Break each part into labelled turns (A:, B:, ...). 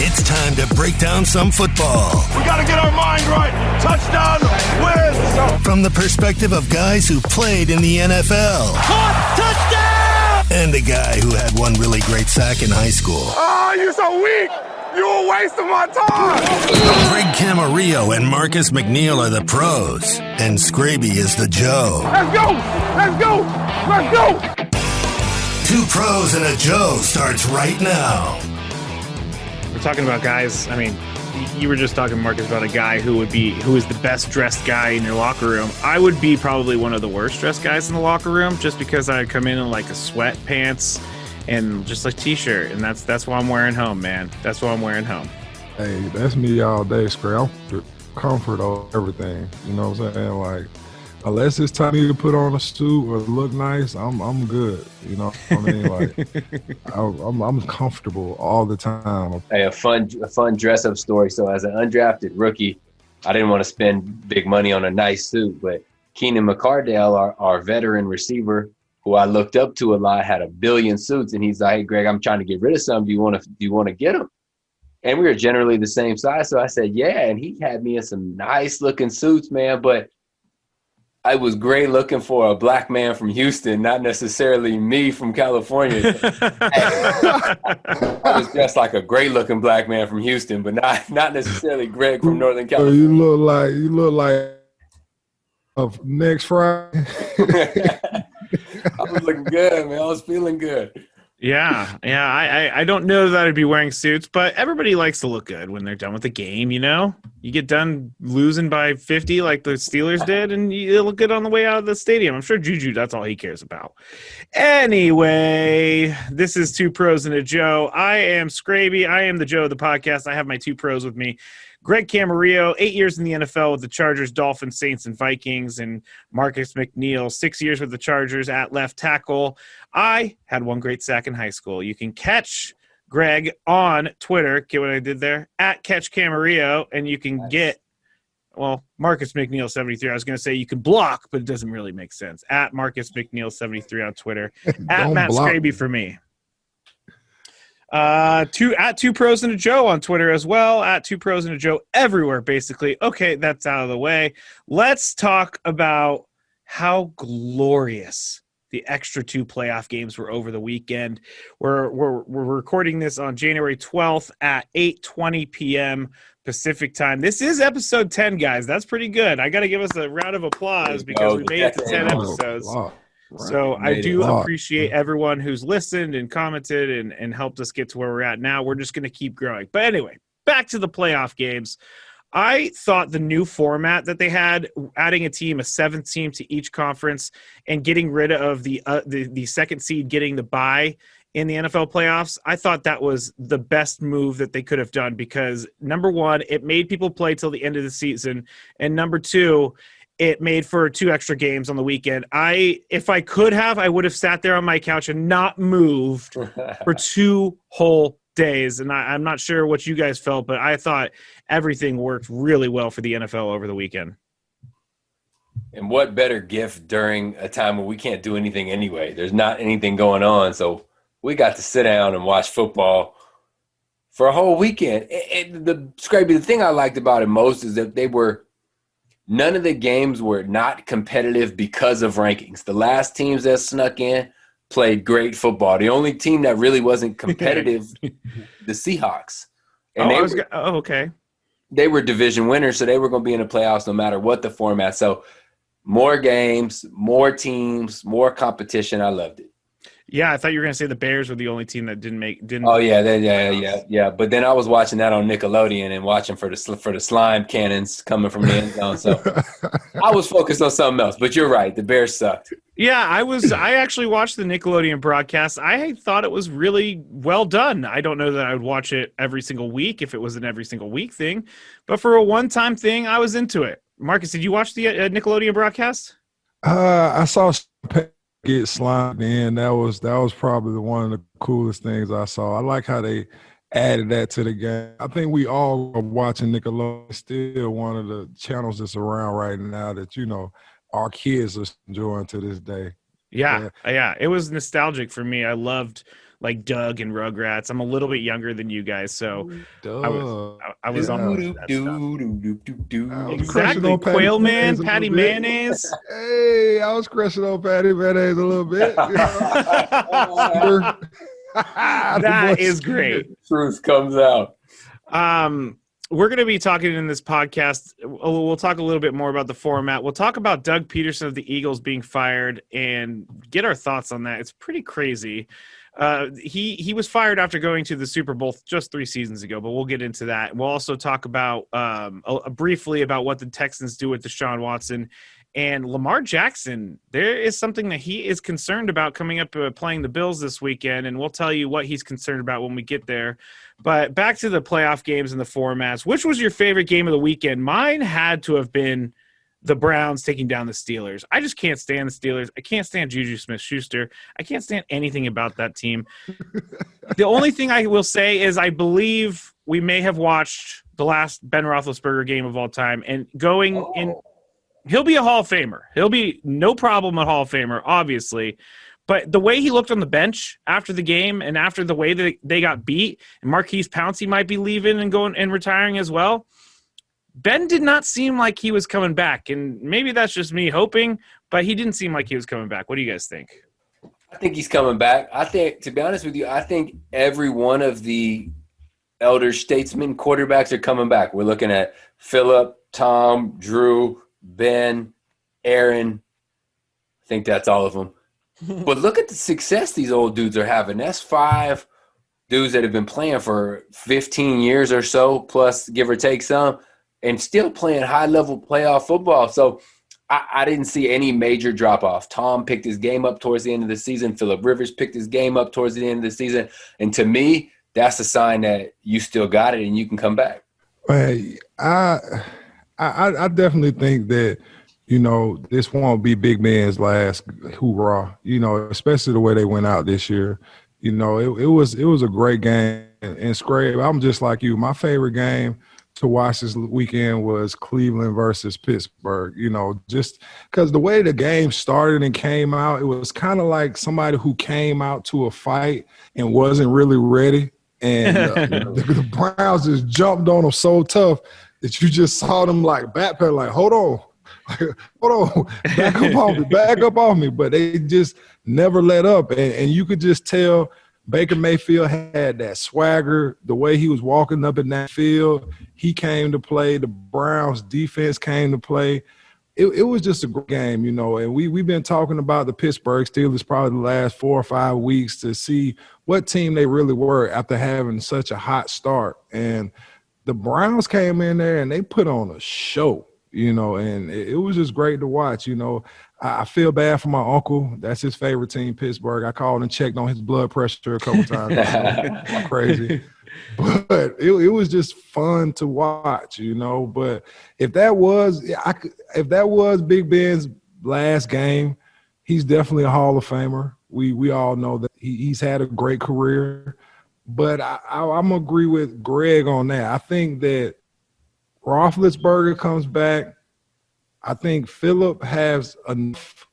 A: It's time to break down some football.
B: We got to get our mind right. Touchdown, wins.
A: From the perspective of guys who played in the NFL.
B: Caught, touchdown!
A: And a guy who had one really great sack in high school.
B: Oh, you're so weak. You're wasting my time.
A: Greg Camarillo and Marcus McNeill are the pros, and Skraby is the Joe.
B: Let's go. Let's go. Let's go.
A: Two Pros and a Joe starts right now.
C: We're talking about guys. I mean, you were just talking, Marcus, about a guy who is the best dressed guy in your locker room. I would be probably one of the worst dressed guys in the locker room, just because I come in like a sweatpants and just a t-shirt, and that's what I'm wearing home, man. That's what I'm wearing home.
D: Hey, that's me all day, Scrap. I'm comfort over everything. You know what I'm saying? Like, unless it's time to put on a suit or look nice, I'm good. You know what I mean? Like, I'm comfortable all the time.
E: Hey, a fun dress up story. So as an undrafted rookie, I didn't want to spend big money on a nice suit, but Keenan McCardell, our veteran receiver, who I looked up to a lot, had 1 billion suits, and he's like, "Hey, Greg, I'm trying to get rid of some. Do you want to get them?" And we were generally the same size, so I said, "Yeah." And he had me in some nice looking suits, man. But I was great looking for a black man from Houston, not necessarily me from California. I was dressed like a great looking black man from Houston, but not necessarily Greg from Northern California.
D: You look like next Friday.
E: I was looking good, man. I was feeling good.
C: Yeah. I don't know that I'd be wearing suits, but everybody likes to look good when they're done with the game, you know? You get done losing by 50 like the Steelers did, and you look good on the way out of the stadium. I'm sure Juju, that's all he cares about. Anyway, this is Two Pros and a Joe. I am Skraby. I am the Joe of the podcast. I have my two pros with me. Greg Camarillo, 8 years in the NFL with the Chargers, Dolphins, Saints, and Vikings, and Marcus McNeill, 6 years with the Chargers at left tackle. I had one great sack in high school. You can catch Greg on Twitter. Get what I did there? At Catch Camarillo, and you can get, well, Marcus McNeill 73. I was going to say you can block, but it doesn't really make sense. At Marcus McNeill 73 on Twitter. At Matt Skraby for me. At Two Pros and a Joe on Twitter as well. At Two Pros and a Joe everywhere, basically. Okay, that's out of the way. Let's talk about how glorious the extra 2 playoff games were over the weekend. We're recording this on January 12th at 8:20 p.m. Pacific time. This is episode 10, guys. That's pretty good. I got to give us a round of applause because we made it to 10 episodes. So I do appreciate everyone who's listened and commented and helped us get to where we're at now. We're just going to keep growing. But anyway, back to the playoff games. I thought the new format that they had, adding a 7th team to each conference and getting rid of the second seed getting the bye in the NFL playoffs, I thought that was the best move that they could have done because, number one, it made people play till the end of the season, and number two, it made for 2 extra games on the weekend. If I could have, I would have sat there on my couch and not moved for 2 whole days. And I'm not sure what you guys felt, but I thought everything worked really well for the NFL over the weekend.
E: And what better gift during a time when we can't do anything anyway? There's not anything going on. So we got to sit down and watch football for a whole weekend. And the thing I liked about it most is that none of the games were not competitive because of rankings. The last teams that snuck in played great football. The only team that really wasn't competitive, the Seahawks. And
C: okay.
E: They were division winners, so they were going to be in the playoffs no matter what the format. So more games, more teams, more competition. I loved it.
C: Yeah, I thought you were going to say the Bears were the only team that didn't.
E: Oh yeah. But then I was watching that on Nickelodeon and watching for the slime cannons coming from the end zone. So I was focused on something else. But you're right, the Bears sucked.
C: Yeah, I actually watched the Nickelodeon broadcast. I thought it was really well done. I don't know that I would watch it every single week if it was an every single week thing, but for a one-time thing, I was into it. Marcus, did you watch the Nickelodeon broadcast?
D: I saw get slimed in. That was probably one of the coolest things I saw. I like how they added that to the game. I think we all are watching Nickelodeon. Still one of the channels that's around right now that, you know, our kids are enjoying to this day.
C: Yeah. It was nostalgic for me. I loved like Doug and Rugrats. I'm a little bit younger than you guys, so I was on that stuff. Exactly. Quail Man, Patty Mayonnaise.
D: Hey, I was crushing on Patty Mayonnaise a little bit. You know?
C: That is great.
E: Truth comes out.
C: We're going to be talking in this podcast. We'll talk a little bit more about the format. We'll talk about Doug Pederson of the Eagles being fired and get our thoughts on that. It's pretty crazy. He was fired after going to the Super Bowl just 3 seasons ago, but we'll get into that. We'll also talk about briefly about what the Texans do with Deshaun Watson and Lamar Jackson. There is something that he is concerned about coming up playing the Bills this weekend, and we'll tell you what he's concerned about when we get there. But back to the playoff games and the formats. Which was your favorite game of the weekend? Mine had to have been the Browns taking down the Steelers. I just can't stand the Steelers. I can't stand Juju Smith-Schuster. I can't stand anything about that team. The only thing I will say is I believe we may have watched the last Ben Roethlisberger game of all time, and going in – he'll be a Hall of Famer. He'll be no problem a Hall of Famer, obviously. But the way he looked on the bench after the game and after the way that they got beat, and Marquise Pouncey might be leaving and going and retiring as well, Ben did not seem like he was coming back. And maybe that's just me hoping, but he didn't seem like he was coming back. What do you guys think?
E: I think he's coming back. I think, to be honest with you, I think every one of the elder statesmen quarterbacks are coming back. We're looking at Phillip, Tom, Drew, Ben, Aaron. I think that's all of them. But look at the success these old dudes are having. That's 5 dudes that have been playing for 15 years or so, plus give or take some, and still playing high-level playoff football. So I didn't see any major drop-off. Tom picked his game up towards the end of the season. Phillip Rivers picked his game up towards the end of the season. And to me, that's a sign that you still got it and you can come back.
D: Hey, I definitely think that, you know, this won't be Big Ben's last hoorah, you know, especially the way they went out this year. You know, it was a great game. And Skraby, I'm just like you. My favorite game to watch this weekend was Cleveland versus Pittsburgh, you know, just because the way the game started and came out, it was kind of like somebody who came out to a fight and wasn't really ready. And the Browns just jumped on them so tough that you just saw them like backpedal, like, hold on, back up on me. But they just never let up. And you could just tell Baker Mayfield had that swagger, the way he was walking up in that field. He came to play. The Browns defense came to play. It was just a great game, you know. And we've been talking about the Pittsburgh Steelers probably the last 4 or 5 weeks to see what team they really were after having such a hot start. And the Browns came in there and they put on a show, you know, and it was just great to watch. You know, I feel bad for my uncle. That's his favorite team, Pittsburgh. I called and checked on his blood pressure a couple times. Crazy. But it was just fun to watch, you know. But if that was Big Ben's last game, he's definitely a Hall of Famer. We all know that he's had a great career. But I'm going to agree with Greg on that. I think that Roethlisberger comes back. I think Phillip has enough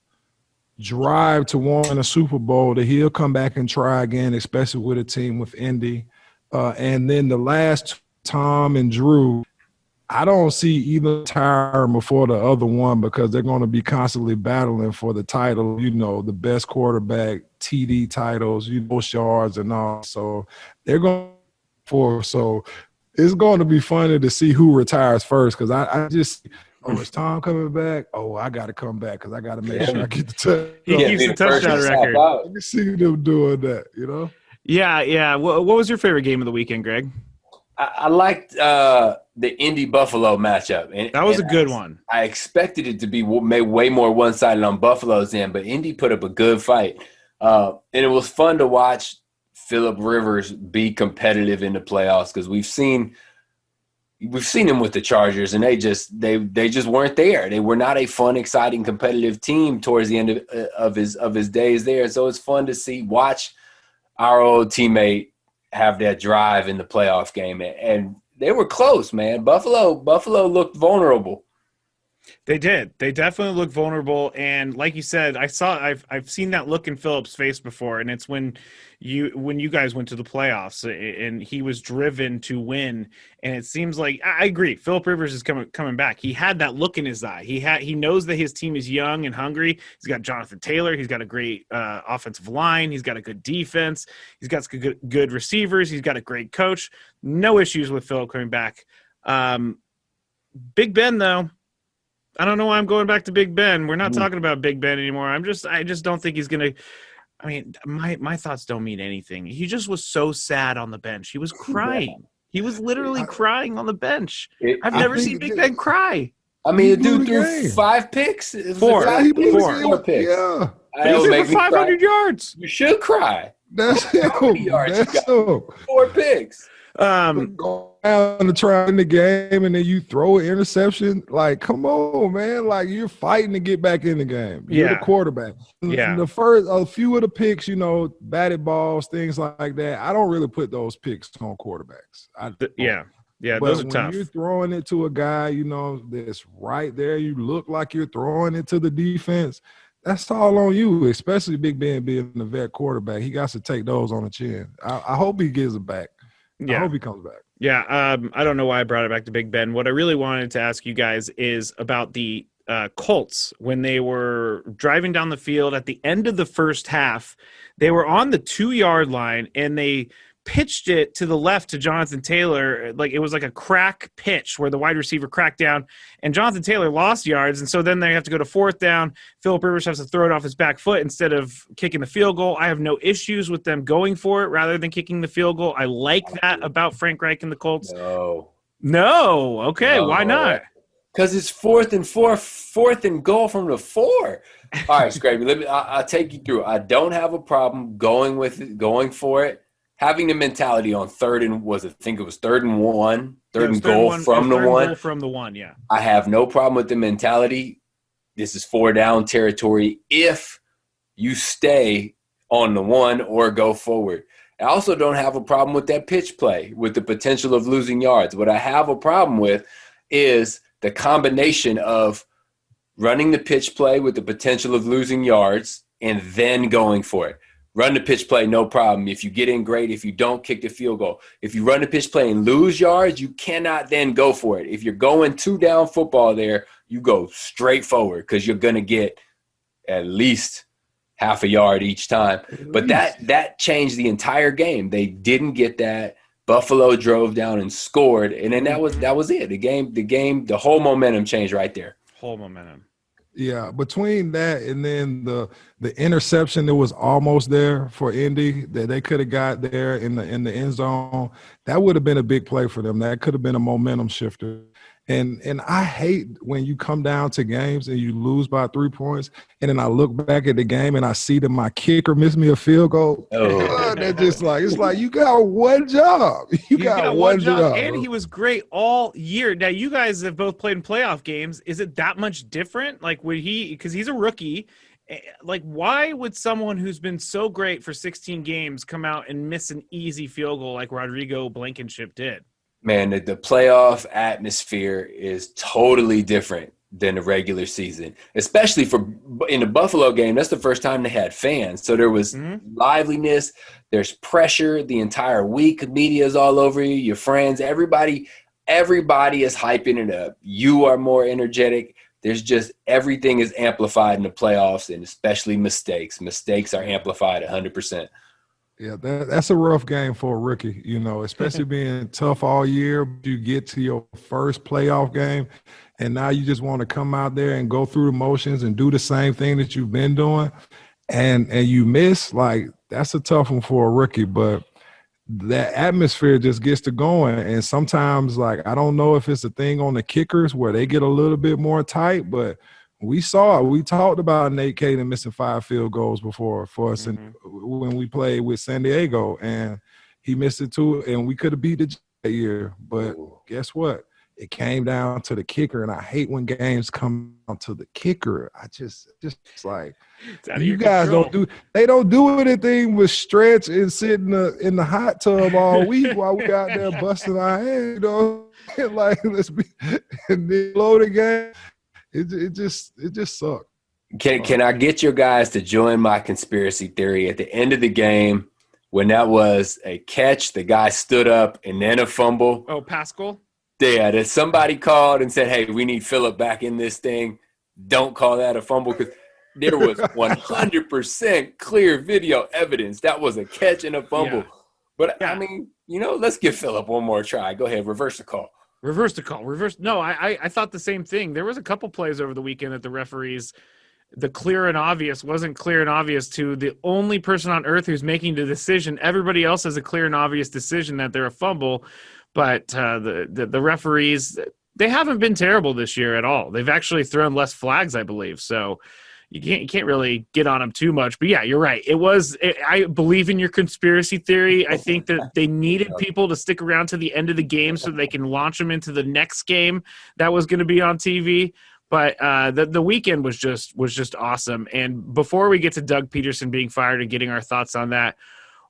D: drive to win a Super Bowl that he'll come back and try again, especially with a team with Indy. And then the last, Tom and Drew, I don't see either retiring before the other one because they're going to be constantly battling for the title, you know, the best quarterback, TD titles, you know, yards and all. So they're going for. So it's going to be funny to see who retires first because I just – is Tom coming back? Oh, I got to come back because I got to make sure I get the touchdown.
C: He keeps the touchdown record.
D: Let me see them doing that, you know?
C: Yeah. What was your favorite game of the weekend, Greg?
E: I liked the Indy-Buffalo matchup. And,
C: that was a good one.
E: I expected it to be made way more one-sided on Buffalo's end, but Indy put up a good fight. And it was fun to watch Phillip Rivers be competitive in the playoffs because we've seen him with the Chargers, and they just weren't there. They were not a fun, exciting, competitive team towards the end of his days there. So it's fun to watch our old teammate have that drive in the playoff game, and they were close, man. Buffalo looked vulnerable.
C: They did. They definitely look vulnerable, and like you said, I've seen that look in Phillips' face before, and it's when you guys went to the playoffs and he was driven to win, and it seems like I agree. Phillip Rivers is coming back. He had that look in his eye. He knows that his team is young and hungry. He's got Jonathan Taylor. He's got a great offensive line. He's got a good defense. He's got good receivers. He's got a great coach. No issues with Phillip coming back. Big Ben though. I don't know why I'm going back to Big Ben. We're not talking about Big Ben anymore. I just don't think he's going to – I mean, my thoughts don't mean anything. He just was so sad on the bench. He was crying. Yeah. He was literally crying on the bench. I've never seen Big Ben cry.
E: I mean, the dude threw 5 picks.
C: Four
E: picks.
C: Yeah. He threw for 500 yards.
E: You should cry.
D: That's him. That's him.
E: 4 picks.
D: Go down to try in the game and then you throw an interception. Like, come on, man. Like, you're fighting to get back in the game. You're the quarterback.
C: Yeah.
D: A few of the picks, batted balls, things like that. I don't really put those picks on quarterbacks.
C: Yeah,
D: but
C: those are tough.
D: When you're throwing it to a guy, that's right there, you look like you're throwing it to the defense. That's all on you, especially Big Ben being the vet quarterback. He got to take those on the chin. I hope he gives it back.
C: Yeah.
D: I hope he comes back.
C: Yeah, I don't know why I brought it back to Big Ben. What I really wanted to ask you guys is about the Colts when they were driving down the field at the end of the first half. They were on the 2-yard line, and they pitched it to the left to Jonathan Taylor. Like it was like a crack pitch where the wide receiver cracked down, and Jonathan Taylor lost yards. And so then they have to go to 4th down. Phillip Rivers has to throw it off his back foot instead of kicking the field goal. I have no issues with them going for it rather than kicking the field goal. I like that about Frank Reich and the Colts. No. Okay. Why not?
E: Because it's 4th and 4th and goal from the 4. All right, Skraby, I'll take you through. I don't have a problem going for it. Having the mentality on 3rd and third and 1, third and goal from the 1.
C: From the 1, yeah.
E: I have no problem with the mentality. This is 4 down territory if you stay on the 1 or go forward. I also don't have a problem with that pitch play with the potential of losing yards. What I have a problem with is the combination of running the pitch play with the potential of losing yards and then going for it. Run the pitch play, no problem. If you get in, great. If you don't, kick the field goal. If you run the pitch play and lose yards, you cannot then go for it. If you're going 2-down football there, you go straight forward because you're going to get at least half a yard each time. But that changed the entire game. They didn't get that. Buffalo drove down and scored, and then that was it. The whole momentum changed right there.
C: Whole momentum.
D: Yeah, between that and then the interception that was almost there for Indy that they could have got there in the end zone, that would have been a big play for them. That could have been a momentum shifter. And I hate when you come down to games and you lose by 3 points, and then I look back at the game and I see that my kicker missed me a field goal. That's just like, it's like you got one job. You got one job.
C: And he was great all year. Now you guys have both played in playoff games. Is it that much different? Like because he's a rookie. Like why would someone who's been so great for 16 games come out and miss an easy field goal like Rodrigo Blankenship did?
E: Man, the playoff atmosphere is totally different than the regular season, especially in the Buffalo game. That's the first time they had fans. So there was liveliness. There's pressure the entire week. Media's all over you, your friends, everybody is hyping it up. You are more energetic. There's just everything is amplified in the playoffs, and especially mistakes. Mistakes are amplified 100%.
D: Yeah, that's a rough game for a rookie, especially being tough all year. You get to your first playoff game, and now you just want to come out there and go through the motions and do the same thing that you've been doing, and you miss. Like, that's a tough one for a rookie, but that atmosphere just gets to going. And sometimes, like, I don't know if it's a thing on the kickers where they get a little bit more tight, but we talked about Nate Caden missing 5 field goals before for us when we played with San Diego, and he missed it too, and we could have beat the that year. But guess what? It came down to the kicker, and I hate when games come down to the kicker. I just like, you guys don't do anything but stretch and sit in the hot tub all week while we out there busting our head, like let's be and then blow the game. it just sucked.
E: Can I get your guys to join my conspiracy theory? At the end of the game, when that was a catch, the guy stood up and then a fumble.
C: Oh, Pascal?
E: Yeah, that somebody called and said, hey, we need Phillip back in this thing. Don't call that a fumble, because there was 100% clear video evidence that was a catch and a fumble.
C: Yeah.
E: But,
C: Yeah.
E: I mean, let's give Phillip one more try. Go ahead, reverse the call.
C: Reverse the call. No, I thought the same thing. There was a couple plays over the weekend that the referees, the clear and obvious wasn't clear and obvious to the only person on earth who's making the decision. Everybody else has a clear and obvious decision that they're a fumble, but the referees, they haven't been terrible this year at all. They've actually thrown less flags, I believe. So you can't really get on them too much. But yeah, you're right. I believe in your conspiracy theory. I think that they needed people to stick around to the end of the game so they can launch them into the next game that was going to be on TV. But the weekend was just awesome. And before we get to Doug Pederson being fired and getting our thoughts on that,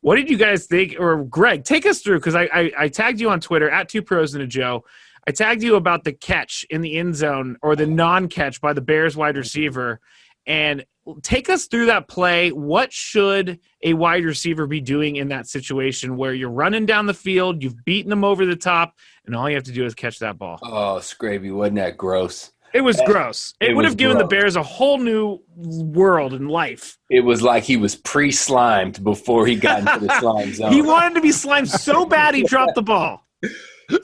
C: what did you guys think? Or Greg, take us through, because I tagged you on Twitter at 2pros and a Joe. I tagged you about the catch in the end zone, or the non-catch by the Bears wide receiver. And take us through that play. What should a wide receiver be doing in that situation where you're running down the field, you've beaten them over the top, and all you have to do is catch that ball?
E: Oh, Skraby, wasn't that gross?
C: It was gross. It would have given the Bears a whole new world in life.
E: It was like he was pre-slimed before he got into the slime zone.
C: He wanted to be slimed so bad he dropped the ball.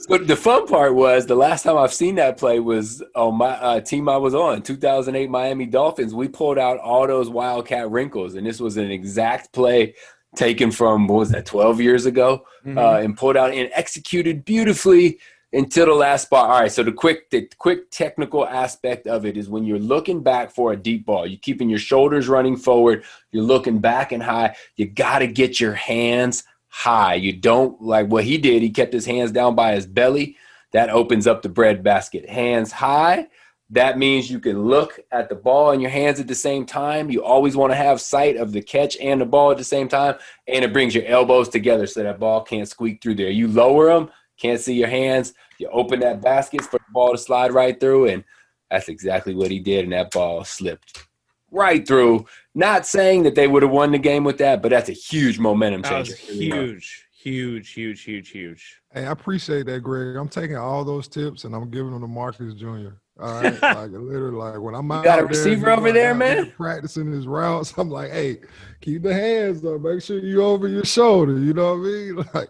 E: But the fun part was, the last time I've seen that play was on my team I was on, 2008 Miami Dolphins. We pulled out all those Wildcat wrinkles, and this was an exact play taken from, 12 years ago, and pulled out and executed beautifully until the last spot. All right, so the quick technical aspect of it is when you're looking back for a deep ball, you're keeping your shoulders running forward, you're looking back and high, you got to get your hands high. You don't, like what he did, he kept his hands down by his belly. That opens up the breadbasket. Hands high, that means you can look at the ball in your hands at the same time. You always want to have sight of the catch and the ball at the same time, and it brings your elbows together so that ball can't squeak through there. You lower them, can't see your hands, you open that basket for the ball to slide right through, and that's exactly what he did, and that ball slipped right through. Not saying that they would have won the game with that, but that's a huge momentum changer.
C: Huge.
D: Hey, I appreciate that, Greg. I'm taking all those tips and I'm giving them to Marcus Jr. All right, like literally, like when I'm out
E: got a
D: there,
E: receiver over there, man,
D: practicing his routes. I'm like, hey, keep the hands up. Make sure you over your shoulder. You know what I mean? Like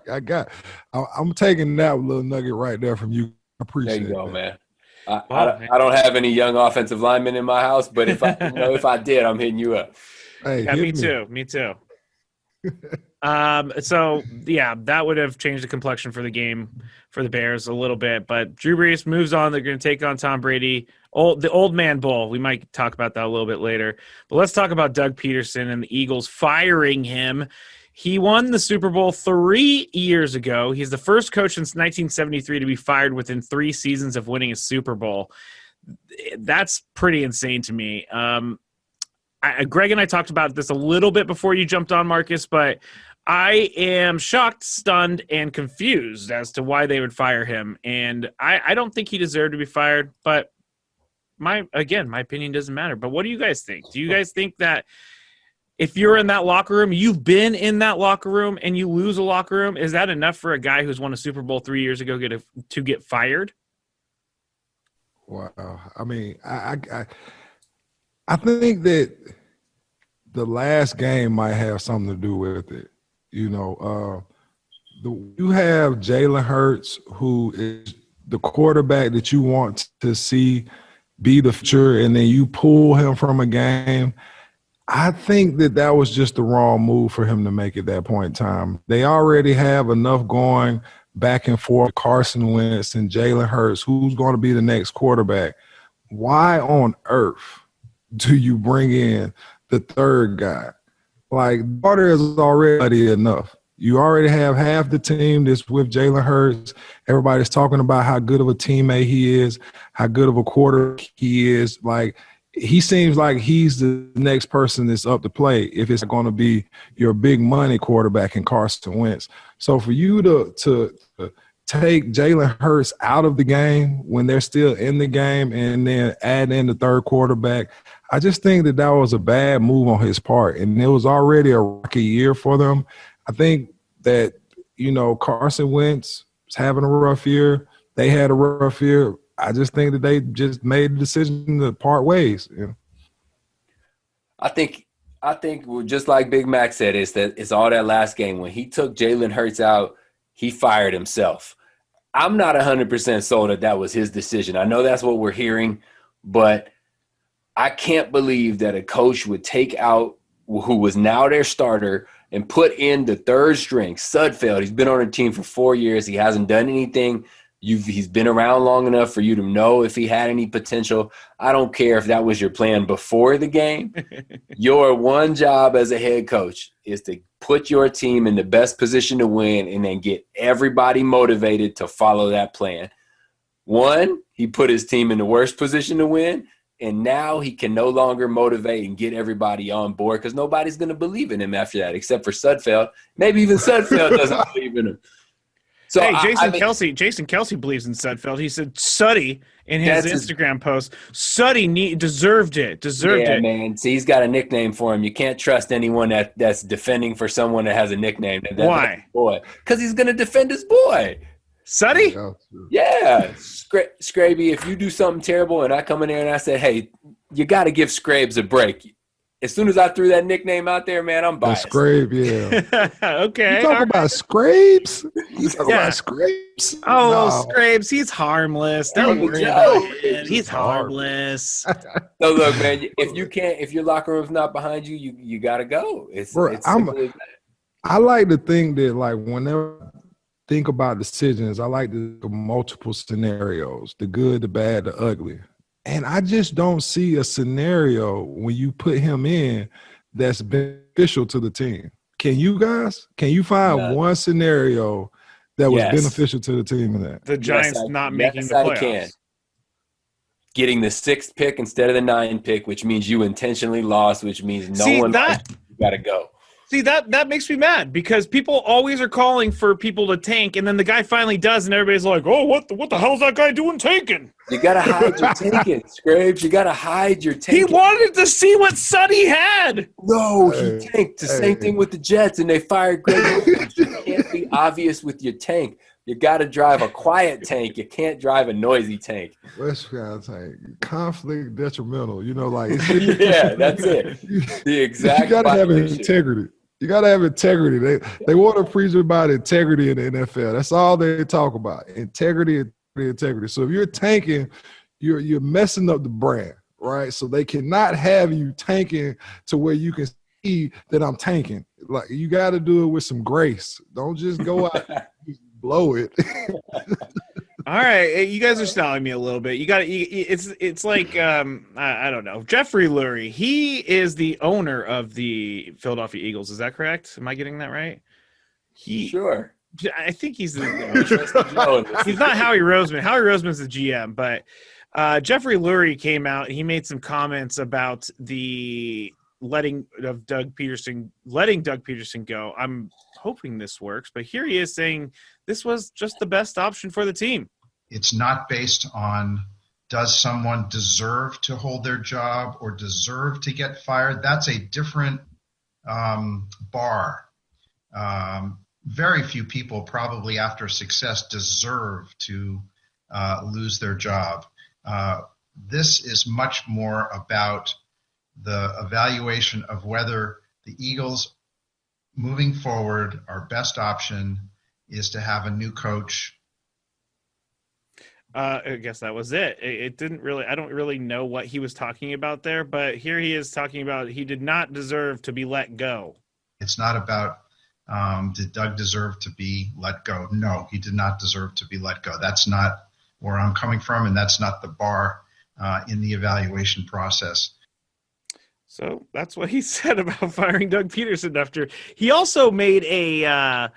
D: I'm taking that little nugget right there from you. I appreciate it.
E: There you go, man. I don't have any young offensive linemen in my house, but if I did, I'm hitting you up.
D: Hey,
C: yeah, me too. So yeah, that would have changed the complexion for the game for the Bears a little bit. But Drew Brees moves on. They're going to take on Tom Brady. The old man bowl. We might talk about that a little bit later. But let's talk about Doug Pederson and the Eagles firing him. He won the Super Bowl 3 years ago. He's the first coach since 1973 to be fired within 3 seasons of winning a Super Bowl. That's pretty insane to me. Greg and I talked about this a little bit before you jumped on, Marcus, but I am shocked, stunned, and confused as to why they would fire him. And I don't think he deserved to be fired, but my opinion doesn't matter. But what do you guys think? Do you guys think that if you're in that locker room, you've been in that locker room, and you lose a locker room, is that enough for a guy who's won a Super Bowl 3 years ago to get fired?
D: Wow. I mean, I think that the last game might have something to do with it. You know, you have Jalen Hurts, who is the quarterback that you want to see be the future, and then you pull him from a game. I think that was just the wrong move for him to make at that point in time. They already have enough going back and forth, Carson Wentz and Jalen Hurts, who's going to be the next quarterback. Why on earth do you bring in the third guy? Like, Carter is already enough. You already have half the team that's with Jalen Hurts. Everybody's talking about how good of a teammate he is, how good of a quarterback he is. Like, he seems like he's the next person that's up to play if it's going to be your big money quarterback in Carson Wentz. So for you to take Jalen Hurts out of the game when they're still in the game and then add in the third quarterback. I just think that was a bad move on his part, and it was already a rocky year for them. I think that, Carson Wentz was having a rough year. They had a rough year. I just think that they just made the decision to part ways.
E: I think just like Big Mac said, it's all that last game. When he took Jalen Hurts out, he fired himself. I'm not 100% sold that was his decision. I know that's what we're hearing, but I can't believe that a coach would take out who was now their starter and put in the third string, Sudfeld. He's been on the team for 4 years. He hasn't done anything. He's been around long enough for you to know if he had any potential. I don't care if that was your plan before the game. Your one job as a head coach is to put your team in the best position to win and then get everybody motivated to follow that plan. One, he put his team in the worst position to win, and now he can no longer motivate and get everybody on board because nobody's going to believe in him after that except for Sudfeld. Maybe even Sudfeld doesn't believe in him. So
C: hey, Jason Kelsey believes in Sudfeld. He said Suddy in his Instagram post. Suddy deserved it.
E: Yeah, man. See, he's got a nickname for him. You can't trust anyone that's defending for someone that has a nickname.
C: Why?
E: Boy, because he's going to defend his boy.
C: Suddy?
E: Yeah. Skraby, if you do something terrible and I come in there and I say, hey, you got to give Scrabes a break. As soon as I threw that nickname out there, man, I'm biased.
D: Scrabe, yeah.
C: Okay.
D: You talk about Scrabes? You talk about Scrabes?
C: Oh, no. Scrabes, he's harmless. Don't worry about it. He's harmless.
E: So look, man, if your locker room's not behind you, you gotta go.
D: I like to think that, like, whenever I think about decisions, I like to think of multiple scenarios: the good, the bad, the ugly. And I just don't see a scenario when you put him in that's beneficial to the team. Can you guys? Can you find one scenario that was beneficial to the team in that?
C: The Giants not making the playoffs.
E: Can. Getting the 6th pick instead of the 9th pick, which means you intentionally lost, which means you got to go.
C: See, that makes me mad because people always are calling for people to tank, and then the guy finally does, and everybody's like, oh, what the hell's that guy doing tanking?
E: You got to hide your tanking, Scrapes. You got to hide your tanking.
C: He wanted to see what Sonny had.
E: No, he tanked. The same thing with the Jets, and they fired Greg. You can't be obvious with your tank. You got to drive a quiet tank. You can't drive a noisy tank.
D: What's kind of tank? Conflict detrimental.
E: Yeah, that's it. The exact.
D: You got to have integrity. You got to have integrity. They want to preach about integrity in the NFL. That's all they talk about. Integrity. So if you're tanking, you're messing up the brand, right? So they cannot have you tanking to where you can see that I'm tanking. Like, you got to do it with some grace. Don't just go out and just blow it.
C: All right, you guys are stalling me a little bit. It's like I don't know. Jeffrey Lurie, he is the owner of the Philadelphia Eagles. Is that correct? Am I getting that right?
E: Sure.
C: I think he's he's not Howie Roseman. Howie Roseman's the GM, but Jeffrey Lurie came out. He made some comments about the letting Doug Pederson go. I'm hoping this works, but here he is saying this was just the best option for the team.
F: It's not based on does someone deserve to hold their job or deserve to get fired. That's a different bar. Very few people probably after success deserve to lose their job. This is much more about the evaluation of whether the Eagles moving forward, our best option is to have a new coach.
C: I guess that was it. It didn't really – I don't really know what he was talking about there, but here he is talking about he did not deserve to be let go.
F: It's not about did Doug deserve to be let go. No, he did not deserve to be let go. That's not where I'm coming from, and that's not the bar in the evaluation process.
C: So that's what he said about firing Doug Pederson after he also made a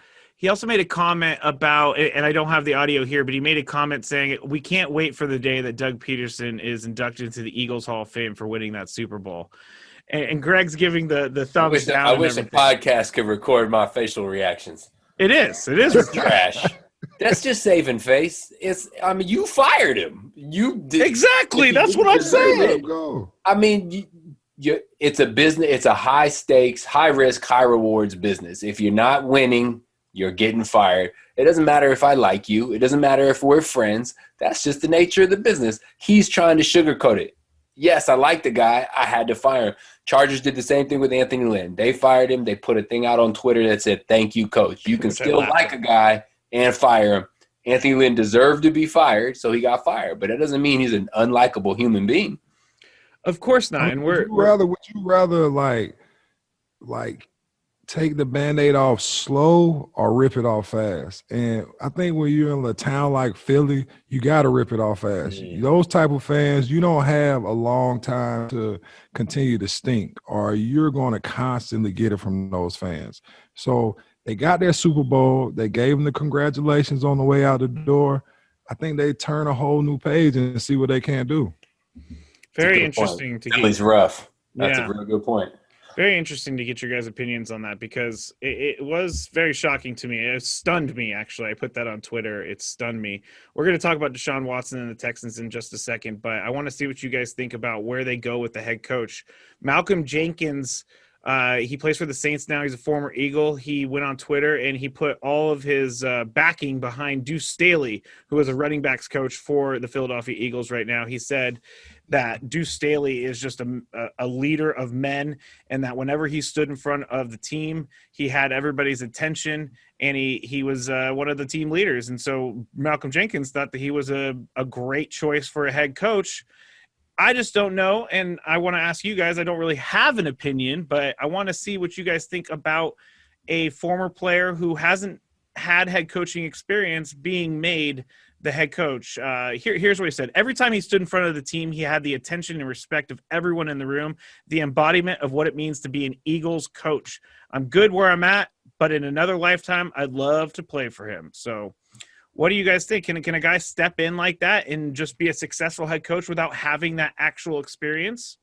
C: comment about, and I don't have the audio here, but he made a comment saying we can't wait for the day that Doug Pederson is inducted into the Eagles Hall of Fame for winning that Super Bowl. And Greg's giving the thumbs down.
E: I wish a podcast could record my facial reactions.
C: It is
E: It's trash. That's just saving face. You fired him. You did
C: Exactly. That's what I'm saying.
D: Go.
E: I mean, it's a business. It's a high stakes, high risk, high rewards business. If you're not winning, you're getting fired. It doesn't matter if I like you. It doesn't matter if we're friends. That's just the nature of the business. He's trying to sugarcoat it. Yes, I like the guy. I had to fire him. Chargers did the same thing with Anthony Lynn. They fired him. They put a thing out on Twitter that said, "Thank you, coach." You can still like a guy and fire him. Anthony Lynn deserved to be fired, so he got fired. But it doesn't mean he's an unlikable human being.
C: Of course not. And
D: would you rather like take the Band-Aid off slow or rip it off fast? And I think when you're in a town like Philly, you got to rip it off fast. Those type of fans, you don't have a long time to continue to stink, or you're going to constantly get it from those fans. So they got their Super Bowl. They gave them the congratulations on the way out the door. I think they turn a whole new page and see what they can do.
C: Very interesting to get.
E: Philly's rough. That's a real good point.
C: Very interesting to get your guys' opinions on that, because it was very shocking to me. It stunned me, actually. I put that on Twitter. It stunned me. We're going to talk about Deshaun Watson and the Texans in just a second, but I want to see what you guys think about where they go with the head coach. Malcolm Jenkins, he plays for the Saints now. He's a former Eagle. He went on Twitter and he put all of his backing behind Deuce Staley, who is a running backs coach for the Philadelphia Eagles right now. He said that Deuce Staley is just a leader of men, and that whenever he stood in front of the team, he had everybody's attention, and he was one of the team leaders. And so Malcolm Jenkins thought that he was a great choice for a head coach. I just don't know, and I want to ask you guys. I don't really have an opinion, but I want to see what you guys think about a former player who hasn't had head coaching experience being made the head coach. Here's what he said. Every time he stood in front of the team, he had the attention and respect of everyone in the room, the embodiment of what it means to be an Eagles coach. I'm good where I'm at, but in another lifetime, I'd love to play for him. So what do you guys think? Can a guy step in like that and just be a successful head coach without having that actual experience?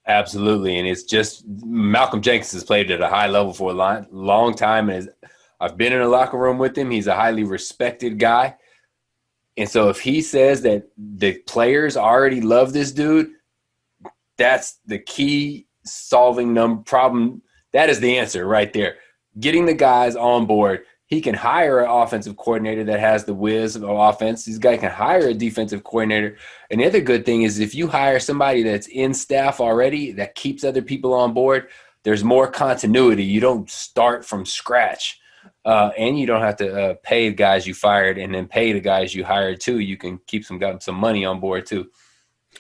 E: Absolutely. And it's just Malcolm Jenkins has played at a high level for a long time. And I've been in a locker room with him. He's a highly respected guy. And so if he says that the players already love this dude, that's the key solving problem. That is the answer right there. Getting the guys on board. He can hire an offensive coordinator that has the whiz of offense. This guy can hire a defensive coordinator. And the other good thing is if you hire somebody that's in staff already that keeps other people on board, there's more continuity. You don't start from scratch. And you don't have to pay the guys you fired and then pay the guys you hired too. You can keep some money on board too.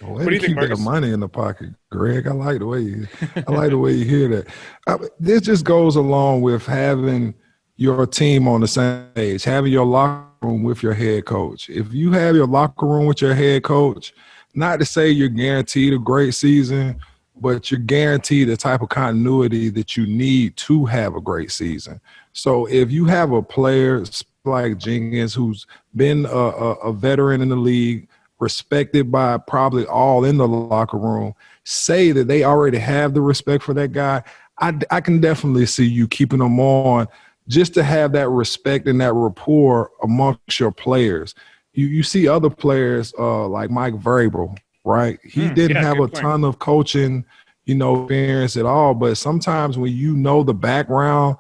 D: Well, what do you think, Marcus? That money in the pocket, Greg. I like the way you hear that. This just goes along with having your team on the same page, having your locker room with your head coach. If you have your locker room with your head coach, not to say you're guaranteed a great season, but you're guaranteed the type of continuity that you need to have a great season. So if you have a player like Jenkins who's been a veteran in the league, respected by probably all in the locker room, say that they already have the respect for that guy, I can definitely see you keeping them on just to have that respect and that rapport amongst your players. You see other players like Mike Vrabel, right? He didn't have a ton of coaching, experience at all. But sometimes when you know the background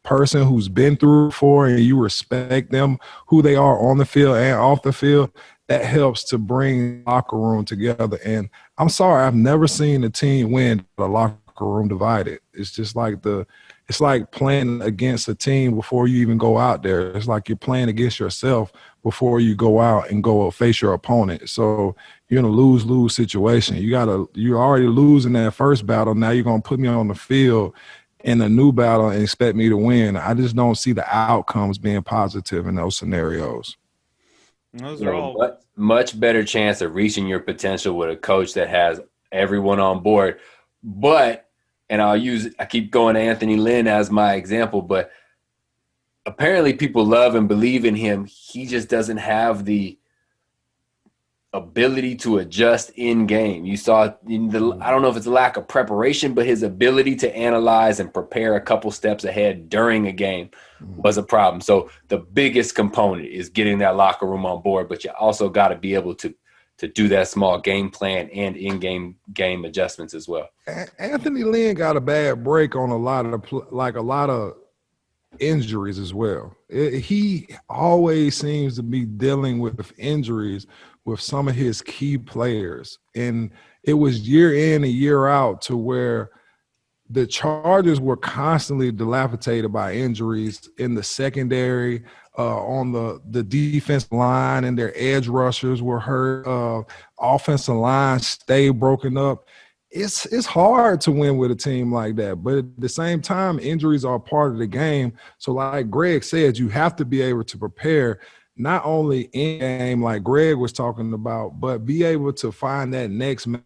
D: person who's been through it before and you respect them, who they are on the field and off the field, that helps to bring the locker room together. And I'm sorry, I've never seen a team win the locker room divided. It's just like it's like playing against a team before you even go out there. It's like you're playing against yourself before you go out and go face your opponent. So you're in a lose-lose situation. You're already losing that first battle. Now you're going to put me on the field in a new battle and expect me to win. I just don't see the outcomes being positive in those scenarios.
C: Those are all
E: much better chance of reaching your potential with a coach that has everyone on board. But, and I keep going to Anthony Lynn as my example, but apparently people love and believe in him. He just doesn't have the ability to adjust in game. You saw I don't know if it's a lack of preparation, but his ability to analyze and prepare a couple steps ahead during a game was a problem. So the biggest component is getting that locker room on board, but you also got to be able to do that small game plan and in-game game adjustments as well.
D: Anthony Lynn got a bad break on a lot of injuries as well. He always seems to be dealing with injuries with some of his key players. And it was year in and year out to where the Chargers were constantly dilapidated by injuries in the secondary, on the defensive line, and their edge rushers were hurt. Offensive line stayed broken up. It's hard to win with a team like that. But at the same time, injuries are part of the game. So like Greg said, you have to be able to prepare not only in game like Greg was talking about, but be able to find that next man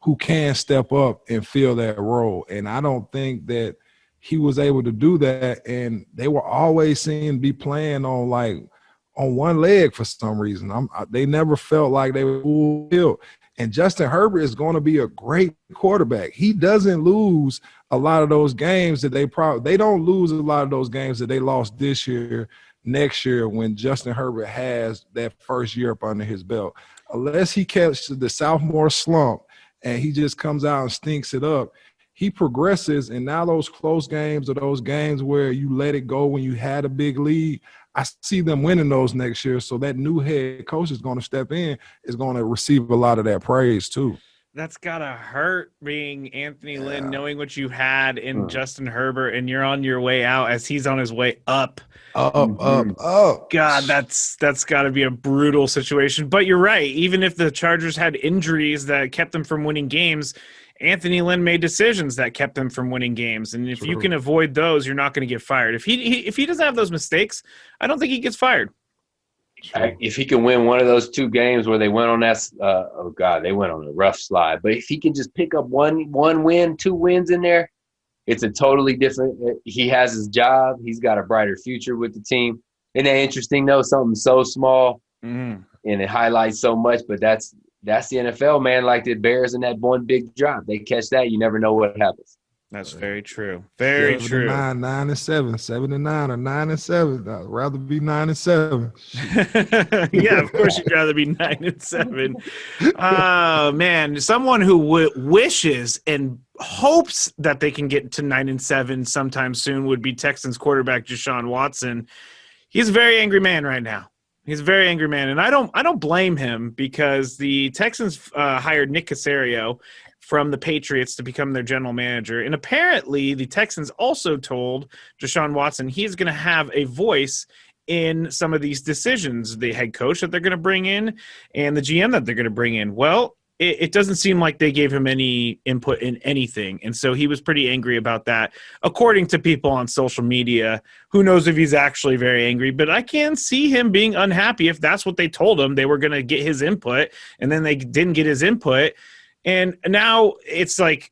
D: who can step up and fill that role. And I don't think that he was able to do that. And they were always seen to be playing on one leg for some reason. They never felt like they were full field. And Justin Herbert is going to be a great quarterback. He doesn't lose a lot of those games that they don't lose a lot of those games that they lost this year, next year, when Justin Herbert has that first year up under his belt. Unless he catches the sophomore slump and he just comes out and stinks it up, he progresses. And now those close games or those games where you let it go when you had a big lead, I see them winning those next year. So that new head coach is going to step in, is going to receive a lot of that praise too.
C: That's got to hurt being Anthony Lynn, knowing what you had in Justin Herbert, and you're on your way out as he's on his way up.
D: Up.
C: God, that's got to be a brutal situation. But you're right. Even if the Chargers had injuries that kept them from winning games, Anthony Lynn made decisions that kept them from winning games. And if you can avoid those, you're not going to get fired. If he doesn't have those mistakes, I don't think he gets fired.
E: If he can win one of those two games where they went on that, they went on a rough slide. But if he can just pick up one win, 2 wins in there, it's a totally different. He has his job. He's got a brighter future with the team. Isn't that interesting though? Something so small and it highlights so much, but that's the NFL, man. Like the Bears in that one big drop, they catch that. You never know what happens.
C: That's very true. Very true.
D: 9-7, 7-9, or 9-7. I'd rather be 9-7.
C: Yeah, of course you'd rather be 9-7. Oh man, someone who wishes and hopes that they can get to 9-7 sometime soon would be Texans quarterback Deshaun Watson. He's a very angry man right now. He's a very angry man, and I don't blame him, because the Texans hired Nick Caserio from the Patriots to become their general manager. And apparently the Texans also told Deshaun Watson he's going to have a voice in some of these decisions, the head coach that they're going to bring in and the GM that they're going to bring in. Well, it doesn't seem like they gave him any input in anything. And so he was pretty angry about that, according to people on social media. Who knows if he's actually very angry, but I can see him being unhappy if that's what they told him. They were going to get his input, and then they didn't get his input. And now it's like,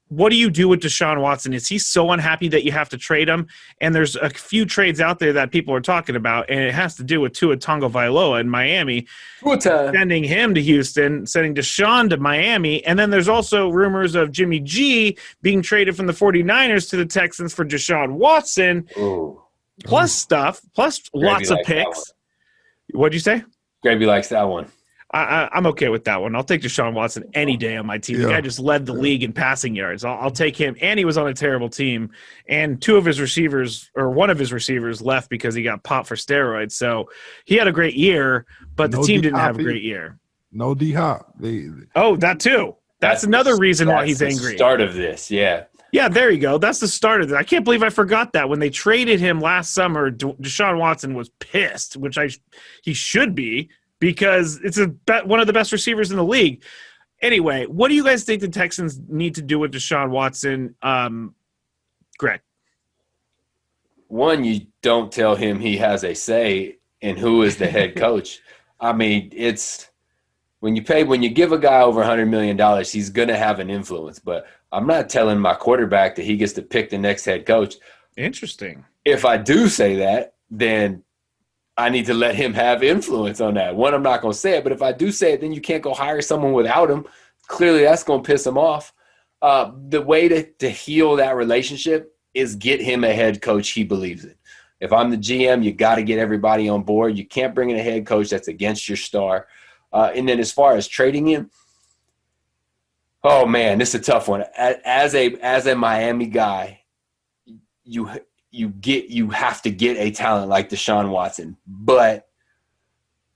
C: what do you do with Deshaun Watson? Is he so unhappy that you have to trade him? And there's a few trades out there that people are talking about, and it has to do with Tua Tagovailoa in Miami, sending him to Houston, sending Deshaun to Miami. And then there's also rumors of Jimmy G being traded from the 49ers to the Texans for Deshaun Watson, plus lots of picks. What'd you say?
E: Gravy likes that one.
C: I'm okay with that one. I'll take Deshaun Watson any day on my team. The guy just led the league in passing yards. I'll take him. And he was on a terrible team. And one of his receivers left because he got popped for steroids. So he had a great year, but the team didn't have a great year.
D: No D-Hop.
C: That too. That's another reason why he's angry.
E: Start of this, yeah.
C: Yeah, there you go. That's the start of it. I can't believe I forgot that. When they traded him last summer, Deshaun Watson was pissed, which he should be, because it's one of the best receivers in the league. Anyway, what do you guys think the Texans need to do with Deshaun Watson? Greg?
E: One, you don't tell him he has a say in who is the head coach. I mean, it's when you give a guy over $100 million, he's going to have an influence. But I'm not telling my quarterback that he gets to pick the next head coach.
C: Interesting.
E: If I do say that, then I need to let him have influence on that. One, I'm not going to say it, but if I do say it, then you can't go hire someone without him. Clearly, that's going to piss him off. The way to heal that relationship is get him a head coach he believes in. If I'm the GM, you got to get everybody on board. You can't bring in a head coach that's against your star. And then as far as trading him, oh man, this is a tough one. As a Miami guy, you have to get a talent like Deshaun Watson, but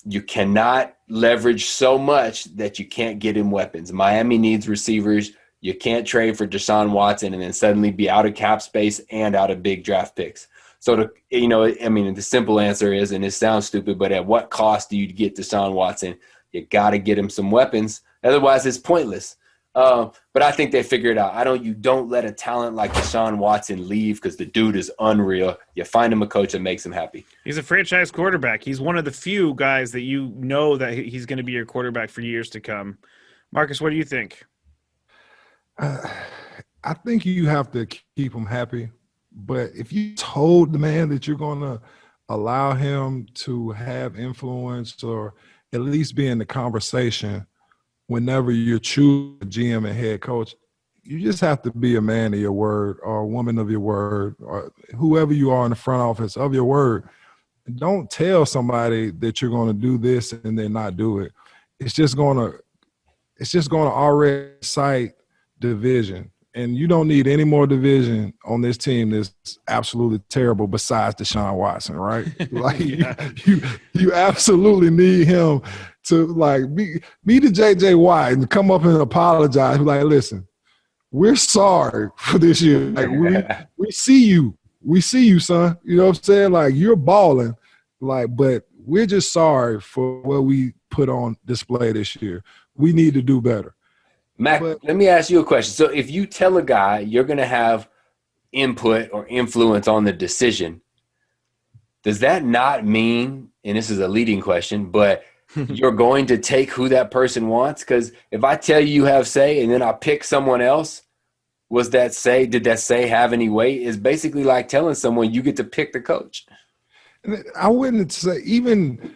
E: you cannot leverage so much that you can't get him weapons. Miami needs receivers. You can't trade for Deshaun Watson and then suddenly be out of cap space and out of big draft picks. So, the simple answer is, and it sounds stupid, but at what cost do you get Deshaun Watson? You got to get him some weapons. Otherwise, it's pointless. But I think they figure it out. You don't let a talent like Deshaun Watson leave because the dude is unreal. You find him a coach that makes him happy.
C: He's a franchise quarterback. He's one of the few guys that you know that he's going to be your quarterback for years to come. Marcus, what do you think?
D: I think you have to keep him happy. But if you told the man that you're going to allow him to have influence or at least be in the conversation whenever you choose a GM and head coach, you just have to be a man of your word or a woman of your word or whoever you are in the front office of your word. Don't tell somebody that you're going to do this and then not do it. It's just going to already cite division. And you don't need any more division on this team that's absolutely terrible besides Deshaun Watson, right? Like you absolutely need him to be the JJ Watt and come up and apologize. Like, listen, we're sorry for this year. Like we see you, son. You know what I'm saying? Like, you're balling. But we're just sorry for what we put on display this year. We need to do better.
E: Mac, let me ask you a question. So if you tell a guy you're going to have input or influence on the decision, does that not mean, and this is a leading question, but you're going to take who that person wants? Because if I tell you have say and then I pick someone else, did that say have any weight? It's basically like telling someone you get to pick the coach.
D: I wouldn't say even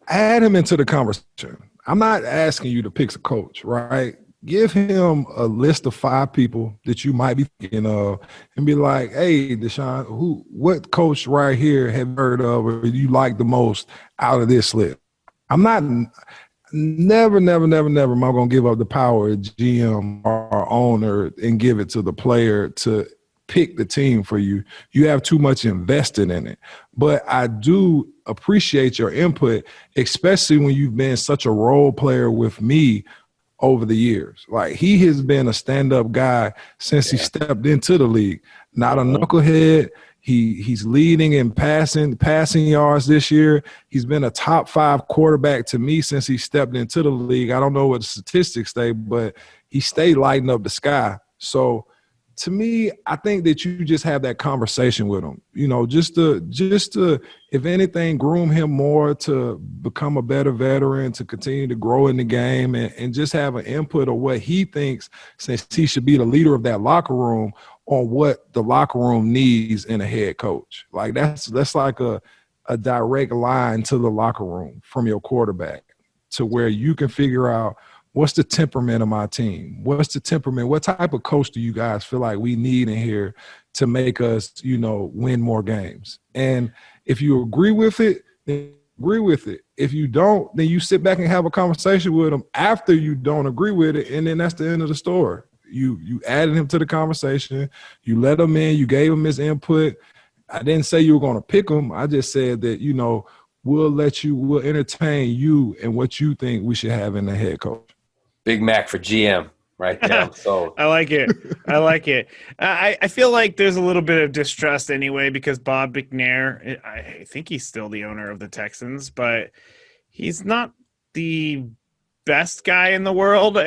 D: add him into the conversation. I'm not asking you to pick a coach, right? Give him a list of 5 people that you might be thinking of and be like, hey, Deshaun, what coach right here have you heard of or you like the most out of this list? I'm not never am I going to give up the power of GM or owner and give it to the player to pick the team for you. You have too much invested in it. But I do appreciate your input, especially when you've been such a role player with me over the years. Like, he has been a stand-up guy since he stepped into the league. Not a knucklehead. He's leading in passing yards this year. He's been a top 5 quarterback to me since he stepped into the league. I don't know what the statistics say, but he stayed lighting up the sky. So to me, I think that you just have that conversation with him, just to, if anything, groom him more to become a better veteran, to continue to grow in the game and just have an input of what he thinks, since he should be the leader of that locker room, on what the locker room needs in a head coach. Like, that's like a direct line to the locker room from your quarterback, to where you can figure out, what's the temperament of my team? What's the temperament? What type of coach do you guys feel like we need in here to make us, win more games? And if you agree with it, then agree with it. If you don't, then you sit back and have a conversation with them after you don't agree with it, and then that's the end of the story. You added him to the conversation. You let him in. You gave him his input. I didn't say you were going to pick him. I just said that, we'll entertain you and what you think we should have in the head coach.
E: Big Mac for GM right there. So
C: I like it. I feel like there's a little bit of distrust anyway, because Bob McNair, I think he's still the owner of the Texans, but he's not the best guy in the world.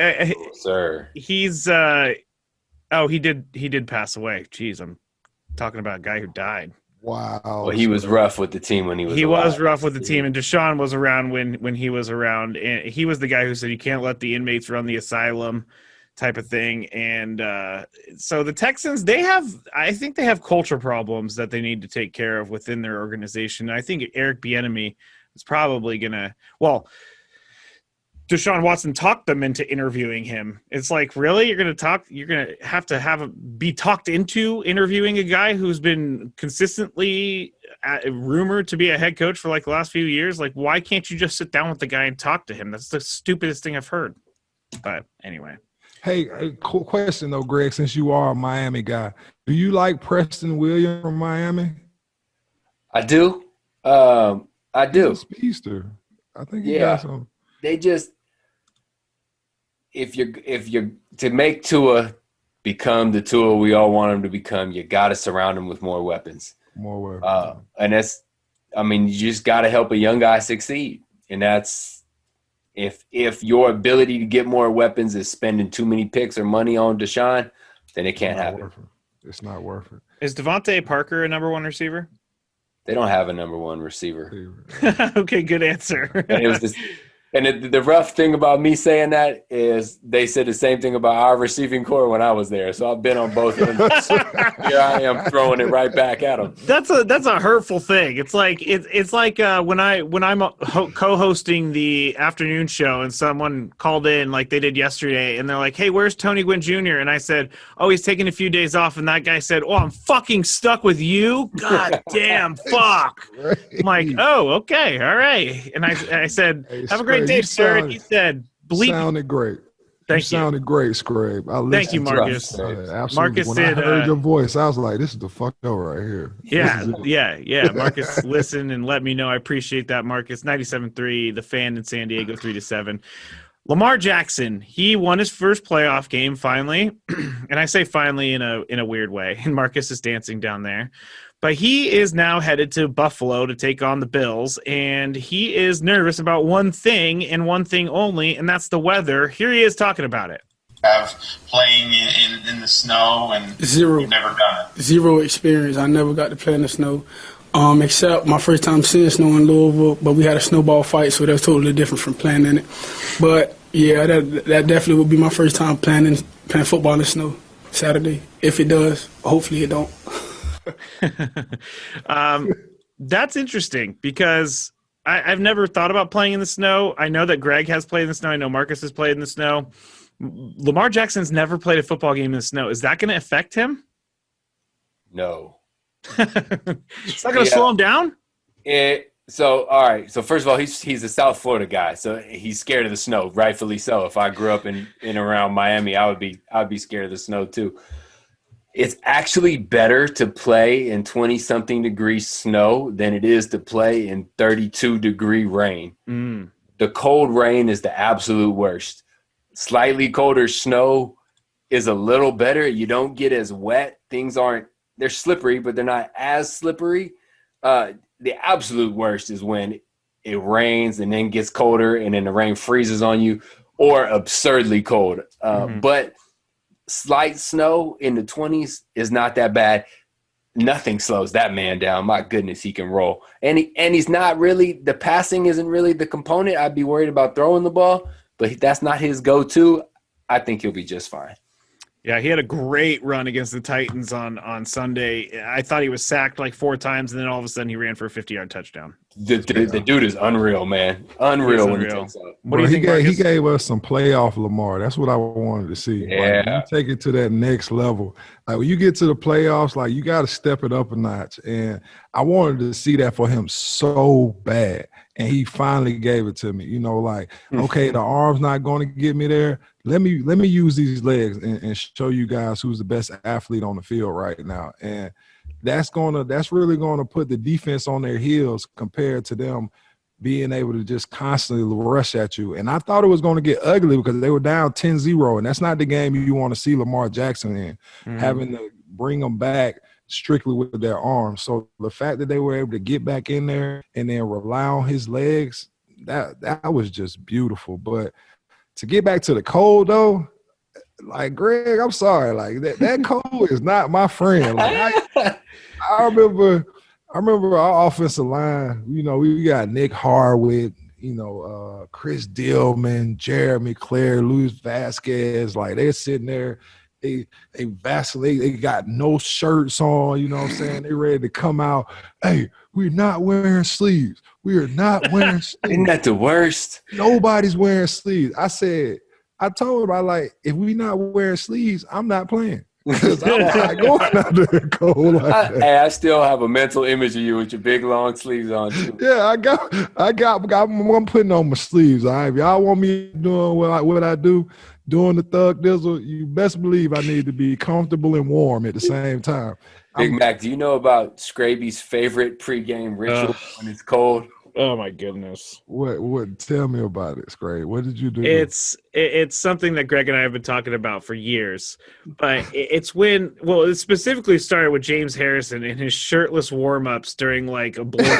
E: Sir.
C: He's he did pass away. Jeez, I'm talking about a guy who died.
D: Wow.
E: Well, he was rough with the team when he was alive.
C: Was rough with the team, and Deshaun was around when he was around, and he was the guy who said you can't let the inmates run the asylum. type of thing. And so the Texans, I think they have culture problems that they need to take care of within their organization. I think Eric Bieniemy is probably gonna. Well, Deshaun Watson talked them into interviewing him. It's like, really? You're going to have to be talked into interviewing a guy who's been consistently rumored to be a head coach for like the last few years. Like, why can't you just sit down with the guy and talk to him? That's the stupidest thing I've heard. But anyway.
D: Hey, cool question though, Greg, since you are a Miami guy, do you like Preston Williams from Miami?
E: I do. I do.
D: He's a speedster. I think he got some.
E: They just, if you're to make Tua become the Tua we all want him to become, you got to surround him with more weapons.
D: More weapons.
E: And you just got to help a young guy succeed. And that's, if your ability to get more weapons is spending too many picks or money on Deshaun, then it can't happen.
D: It's not worth it.
C: Is Devontae Parker a number one receiver?
E: They don't have a number one receiver.
C: Okay, good answer.
E: And it was this. And the rough thing about me saying that is they said the same thing about our receiving core when I was there. So I've been on both ends. Here I am throwing it right back at them.
C: That's a hurtful thing. It's like when I'm co-hosting the afternoon show and someone called in like they did yesterday and they're like, "Hey, where's Tony Gwynn Jr.?" And I said, "Oh, he's taking a few days off." And that guy said, "Oh, I'm fucking stuck with you. God damn, fuck." I'm like, "Oh, okay, all right." And I said, "Have a great day, sir." And he said, "Bleep."
D: Sounded great.
C: Thank you.
D: Sounded great, Skraby.
C: Thank you, Marcus.
D: Absolutely.
C: Marcus
D: when
C: said,
D: I heard your voice, I was like, "This is the fuck show right here."
C: Yeah. Marcus, listen and let me know. I appreciate that, Marcus. 97.3, the Fan in San Diego, 3-7. Lamar Jackson, he won his first playoff game finally, and I say finally in a weird way. And Marcus is dancing down there. But he is now headed to Buffalo to take on the Bills, and he is nervous about one thing and one thing only, and that's the weather. Here he is talking about it.
G: Playing in the snow, and
H: You've
G: never done it.
H: Zero experience. I never got to play in the snow, except my first time seeing snow in Louisville, but we had a snowball fight, so that's totally different from playing in it. But, yeah, that definitely would be my first time playing football in the snow Saturday. If it does, hopefully it don't.
C: That's interesting because I've never thought about playing in the snow. I know that Greg has played in the snow. I know Marcus has played in the snow. Lamar Jackson's never played a football game in the snow. Is that going to affect him?
E: No.
C: It's not going to slow him down?
E: All right. So first of all, he's a South Florida guy, so he's scared of the snow, rightfully so. If I grew up in around Miami, I'd be scared of the snow too. It's actually better to play in 20-something degree snow than it is to play in 32-degree rain.
C: Mm.
E: The cold rain is the absolute worst. Slightly colder snow is a little better. You don't get as wet. They're slippery, but they're not as slippery. The absolute worst is when it rains and then gets colder and then the rain freezes on you, or absurdly cold. But slight snow in the 20s is not that bad. Nothing slows that man down. My goodness, he can roll. And he's not really – the passing isn't really the component. I'd be worried about throwing the ball, but that's not his go-to. I think he'll be just fine.
C: Yeah, he had a great run against the Titans on Sunday. I thought he was sacked like 4 times, and then all of a sudden he ran for a 50-yard touchdown.
E: The dude is unreal, man. Unreal when he takes up.
C: What do you think, Marcus?
D: He gave us some playoff Lamar. That's what I wanted to see.
E: Yeah.
D: Like, you take it to that next level. Like when you get to the playoffs, like you got to step it up a notch. And I wanted to see that for him so bad. And he finally gave it to me. You know, like, okay, the arm's not going to get me there. Let me use these legs and show you guys who's the best athlete on the field right now. And that's really gonna put the defense on their heels compared to them being able to just constantly rush at you. And I thought it was going to get ugly because they were down 10-0, and that's not the game you want to see Lamar Jackson in, having to bring them back strictly with their arms. So the fact that they were able to get back in there and then rely on his legs, that was just beautiful. But to get back to the cold, though, like, Greg, I'm sorry. Like, that cold is not my friend. Like, I remember our offensive line, you know, we got Nick Harwood, Chris Dillman, Jeremy Claire, Luis Vasquez, like they're sitting there, they vacillate, they got no shirts on, you know what I'm saying? They ready to come out. Hey, we're not wearing sleeves. We are not wearing sleeves.
E: Isn't that the worst?
D: Nobody's wearing sleeves. I told him, if we not wearing sleeves, I'm not playing. Because I'm not going out there cold like that.
E: Hey, I still have a mental image of you with your big long sleeves on too.
D: Yeah, I'm putting on my sleeves. All right, if y'all want me doing what I do, doing the thug dizzle, you best believe I need to be comfortable and warm at the same time.
E: Big Mac, do you know about Skraby's favorite pregame ritual when it's cold?
C: Oh my goodness!
D: What? Tell me about it, Scrape. What did you do?
C: It's something that Greg and I have been talking about for years, but it specifically started with James Harrison and his shirtless warm-ups during like a blue.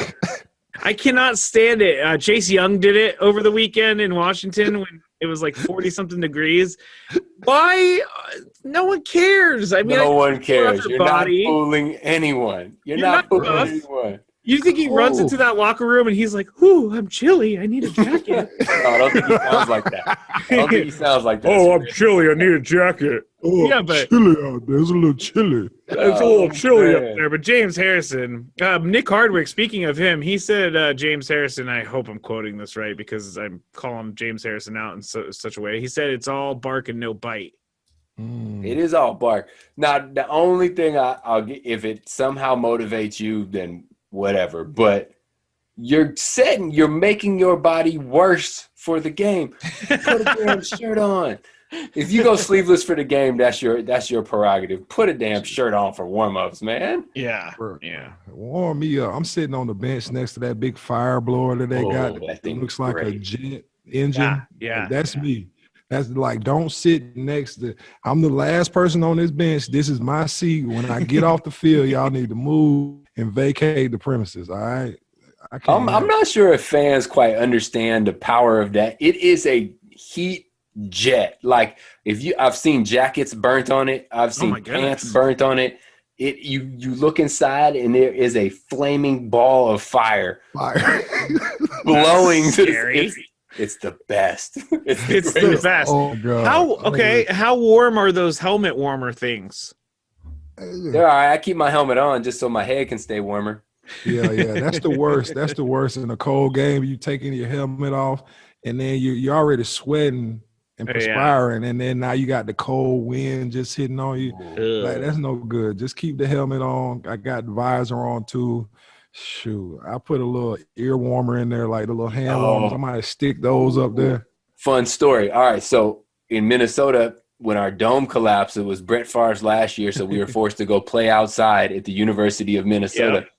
C: I cannot stand it. Chase Young did it over the weekend in Washington when it was like 40-something degrees. Why? No one cares. I mean,
E: no one cares. You're not
C: body.
E: fooling anyone. You're not fooling anyone.
C: You think he runs into that locker room and he's like, "Ooh, I'm chilly. I need a jacket."
E: No, I don't think he sounds like that. I don't think he sounds like that.
C: Oh, I'm chilly. I need a jacket.
D: Oh, yeah, but chilly out there. It's a little chilly.
C: It's a little chilly up there. But James Harrison, Nick Hardwick, speaking of him, he said James Harrison, I hope I'm quoting this right because I'm calling James Harrison out in such a way. He said it's all bark and no bite.
E: It is all bark. Now, the only thing I'll get, if it somehow motivates you, then whatever. But you're making your body worse for the game. Put a damn shirt on. If you go sleeveless for the game, that's your prerogative. Put a damn shirt on for warm-ups, man.
C: Yeah.
D: Warm me up. I'm sitting on the bench next to that big fire blower that they got.
E: That thing
D: looks like
E: great.
D: a jet engine.
C: Yeah.
D: That's me. That's like, don't sit next to. I'm the last person on this bench. This is my seat. When I get off the field, y'all need to move and vacate the premises. All right.
E: I'm not sure if fans quite understand the power of that. It is a heat jet. Like I've seen jackets burnt on it. I've seen pants burnt on it. You look inside and there is a flaming ball of fire blowing. It's the best. It's
C: the best.
D: Oh, God.
C: How warm are those helmet warmer things?
E: They're all right. I keep my helmet on just so my head can stay warmer.
D: Yeah. That's the worst. That's the worst in a cold game. You taking your helmet off, and then you're already sweating and perspiring, and then now you got the cold wind just hitting on you. Like, that's no good. Just keep the helmet on. I got the visor on too. Shoot, I put a little ear warmer in there, like the little hand warmers. I might stick those up there.
E: Fun story. All right, so in Minnesota, when our dome collapsed, it was Brett Favre's last year, so we were forced to go play outside at the University of Minnesota. Yeah.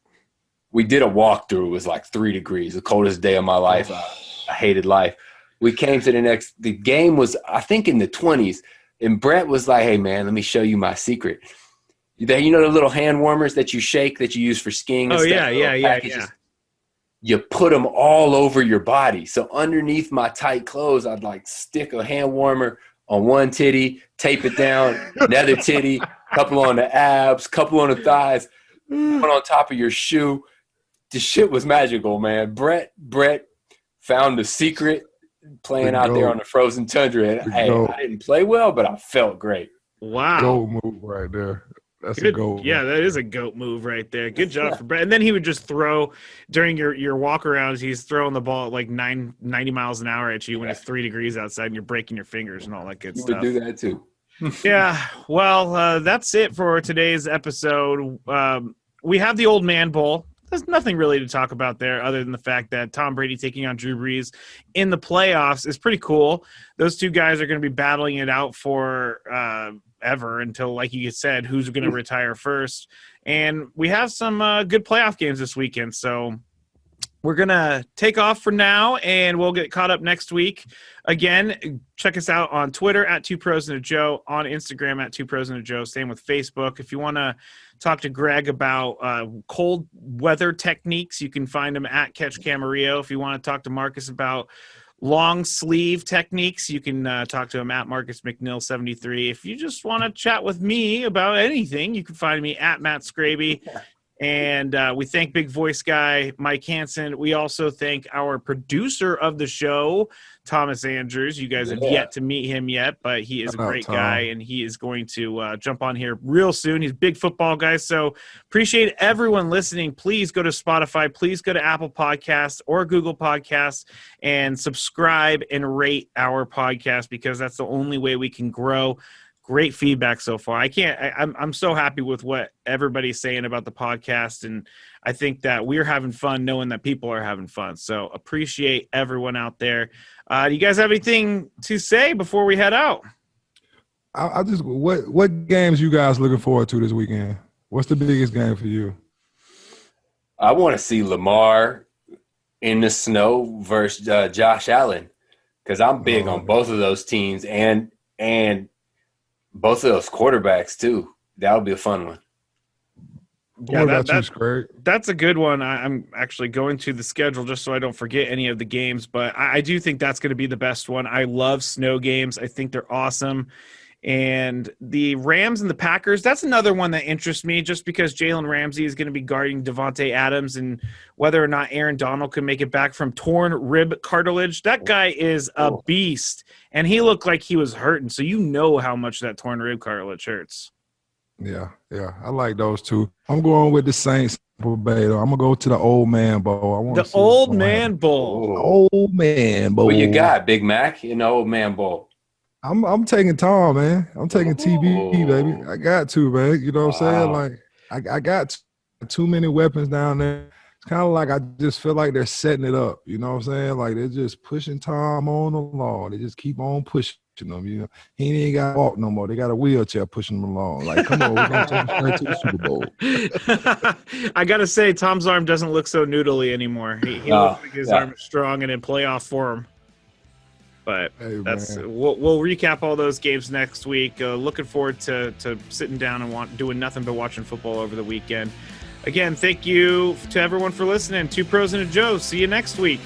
E: We did a walkthrough. It was like 3 degrees, the coldest day of my life. I hated life. We came to the game was, I think, in the 20s, and Brett was like, "Hey, man, let me show you my secret." You know the little hand warmers that you shake that you use for skiing and stuff?
C: Yeah.
E: You put them all over your body. So underneath my tight clothes, I'd like stick a hand warmer on one titty, tape it down, another titty, couple on the abs, couple on the thighs, one on top of your shoe. The shit was magical, man. Brett found the secret playing out there on the frozen tundra. And, I didn't play well, but I felt great.
C: Wow.
D: Gold move right there. That's a goat.
C: Yeah, that is a goat move right there. Good job for Brett. And then he would just throw during your walk arounds. He's throwing the ball at like 90 miles an hour at you when it's 3 degrees outside and you're breaking your fingers and all that good stuff.
E: You would do that too.
C: Yeah. Well, that's it for today's episode. We have the Old Man Bowl. There's nothing really to talk about there other than the fact that Tom Brady taking on Drew Brees in the playoffs is pretty cool. Those two guys are going to be battling it out for ever until, like you said, who's going to retire first. And we have some good playoff games this weekend. So we're going to take off for now, and we'll get caught up next week. Again, check us out on Twitter at 2pros and a Joe, on Instagram at 2pros and a Joe, same with Facebook. If you want to talk to Greg about cold weather techniques, you can find him at Catch Camarillo. If you want to talk to Marcus about long sleeve techniques, you can talk to him at Marcus McNeill 73. If you just want to chat with me about anything, you can find me at Matt Skraby. And we thank Big Voice Guy, Mike Hansen. We also thank our producer of the show, Thomas Andrews. You guys have yet to meet him yet, but he is a great guy, and he is going to jump on here real soon. He's a big football guy, so appreciate everyone listening. Please go to Spotify. Please go to Apple Podcasts or Google Podcasts and subscribe and rate our podcast, because that's the only way we can grow. Great feedback so far. I'm so happy with what everybody's saying about the podcast, and I think that we're having fun knowing that people are having fun. So appreciate everyone out there. Do you guys have anything to say before we head out?
D: I just what games you guys looking forward to this weekend? What's the biggest game for you?
E: I want to see Lamar in the snow versus Josh Allen, because I'm big on both of those teams and both of those quarterbacks too. That would be a fun one.
C: Yeah,
D: that's great.
C: That's a good one. I'm actually going to the schedule just so I don't forget any of the games, but I do think that's going to be the best one. I love snow games. I think they're awesome. And the Rams and the Packers, that's another one that interests me, just because Jalen Ramsey is going to be guarding Devontae Adams, and whether or not Aaron Donald can make it back from torn rib cartilage. That guy is a beast, and he looked like he was hurting, so you know how much that torn rib cartilage hurts.
D: Yeah, I like those two. I'm going with the Saints. I'm gonna go to the Old Man Bowl.
C: The Old Man Bowl.
D: Old Man Bowl.
E: What you got, Big Mac, in the Old Man Bowl?
D: I'm taking Tom, man. I'm taking TB, baby. I got to, man. You know what I'm saying? Like, I got too many weapons down there. It's kind of like I just feel like they're setting it up. You know what I'm saying? Like, they're just pushing Tom on along. They just keep on pushing him. You know, he ain't got to walk no more. They got a wheelchair pushing him along. Like, come on, we're going to take him straight to the Super Bowl.
C: I got to say, Tom's arm doesn't look so noodly anymore. He looks like his arm is strong and in playoff form. But we'll recap all those games next week. Looking forward to sitting down and doing nothing but watching football over the weekend. Again, thank you to everyone for listening. Two Pros and a Joe. See you next week.